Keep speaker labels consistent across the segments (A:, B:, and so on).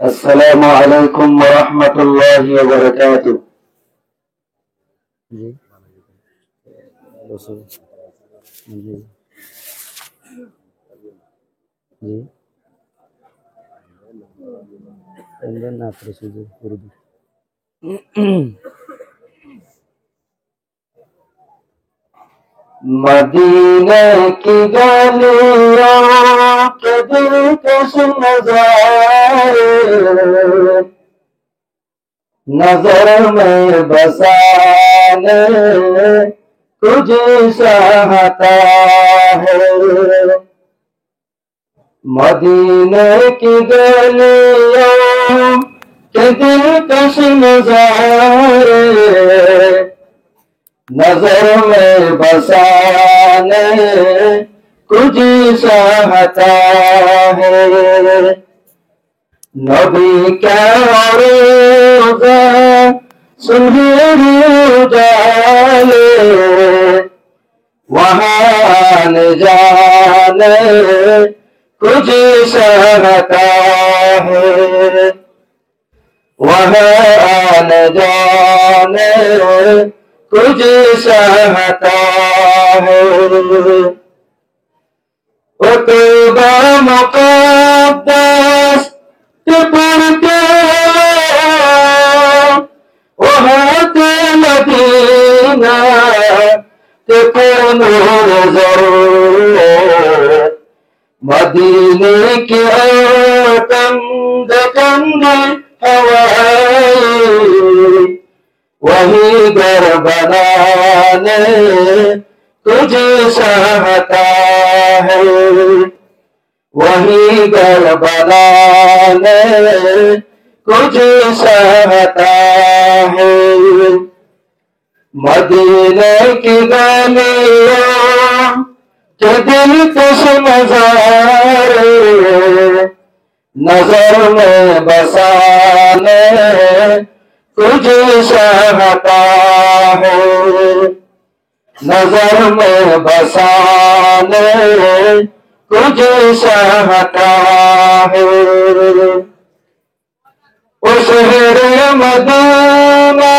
A: السلام علیکم ورحمۃ اللہ وبرکاتہ.
B: جی جی جی نعت رسول اردو.
A: مدینے کی گلیوں کے دلکش نظارے نظر میں بسانے کچھ چاہتا ہے. مدینے کی گلیوں کے دلکش نظارے نظر میں بسانے کچھ چاہتا ہے. نبی کا روضہ سنہری اجالے وہاں نہ جانے کچھ چاہتا ہے. وہاں نہ جانے کچھ چاہتا ہے. عقبہ مقدس کے پڑھتے وہاں کے مدینہ کے نور ضرور مدینے کی کند کند ہوائی وہی گھر بنانے کچھ چاہتا ہے. وہی گھر بنانے کچھ چاہتا ہے. مدینے کی گلیوں کے دلکش نظارے نظر میں بسانے کچھ چاہتا ہے. نظر میں بسانے کچھ چاہتا ہے. اس شہر مدینہ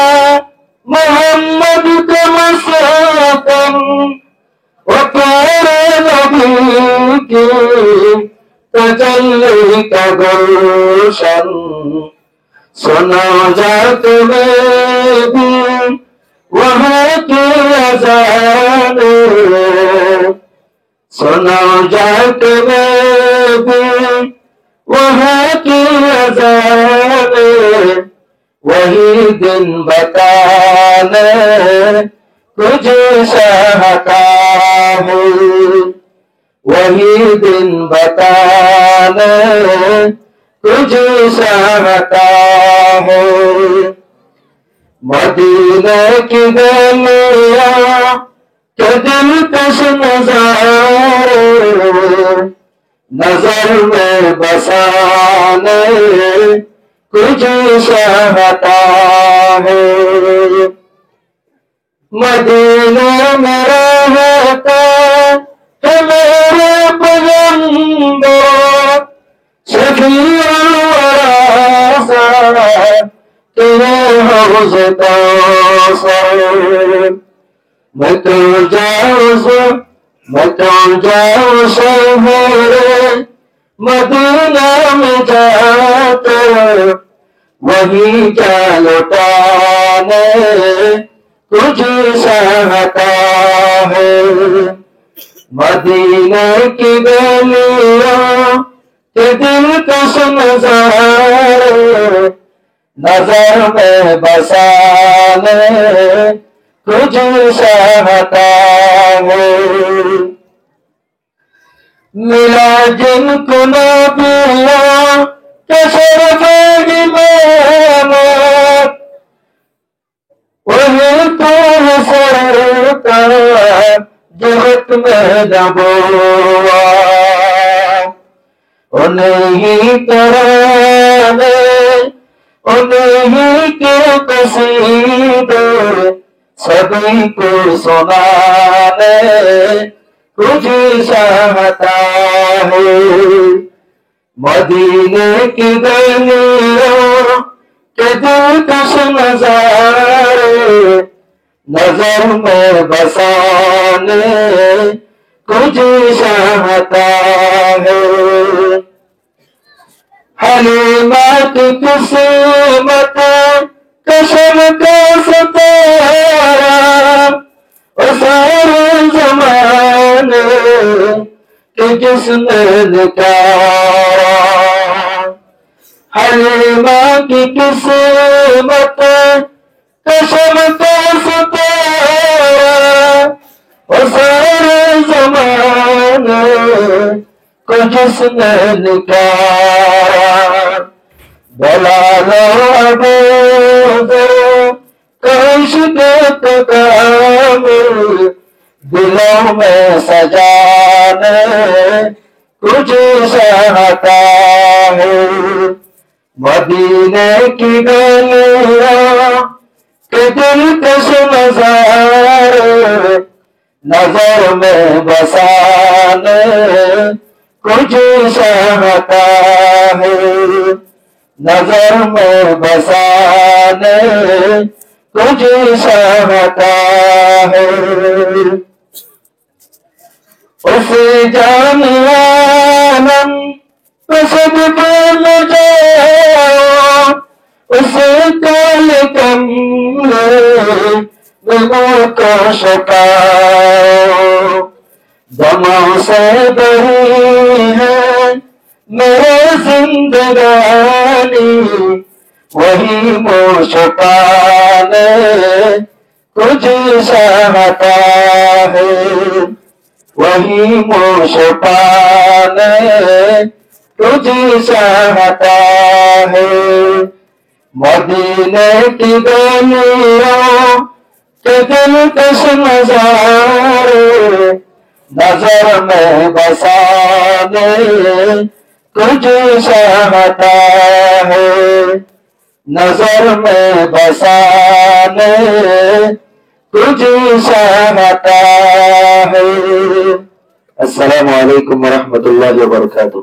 A: محمد کا مسکن و پیارے نبی کی تجلی کا گلشن سنا جات میں بھی وہاں کی اذان سنا جات میں بھی وہاں کی اذان وہی دن بتانے کچھ چاہتا ہے. وہی دن بتانے کچھ چاہتا ہے. مدینے کی گلیوں کے دلکش نظارے نظر میں بسانے کچھ چاہتا ہے. مدینے میں رہتا ہے میرے پیغمبر شفیع الورى تیرے حوض کوثر میں تو جاؤں شہر مدینہ میں جا کر وہی جا لوٹانے کچھ چاہتا ہے. مدینہ کی گلیوں کے دلکش نظارے نظر میں بسانے کچھ چاہتا ہے. ملا جن کو نبیوں کے شرف امامت وہی تو سرکار جگت میں نبوت انہیں کرانے انہیں کے قصیدے سبھی کو سنانے کچھ چاہتا ہے. مدینے کی گلیوں کے دلکش نظارے نظر میں بسانے کچھ چاہتا ہے. حلیمہ کی قسمت کشم کا ستارہ سارے زمانے کہ جس نے نکارا. حلیمہ کی قسمت کشم کا ستارہ سارے زمانے کو جس نے نکارا. بلالا ابو ذر عشق تکامل دلوں میں سجانے کچھ چاہتا ہے. مدینے کی گلیاں کے دلکش نظارے نظر میں بسانے کچھ چاہتا ہے. نظر میں بسانے کچھ چاہتا ہے. اس جانیانم پسد بول جاؤ اس کال کملے دلوں کو شکاؤ. دموں سے بہی ہے میرے زندگانی وہی منہ چھپانے کچھ چاہتا ہے. وہی منہ چھپانے کچھ چاہتا ہے. مدینے کی گلیوں کے دلکش نظارے نظر میں بسانے کچھ چاہتا ہے. نظر میں بسانے کچھ چاہتا ہے. السلام علیکم ورحمۃ اللہ وبرکاتہ.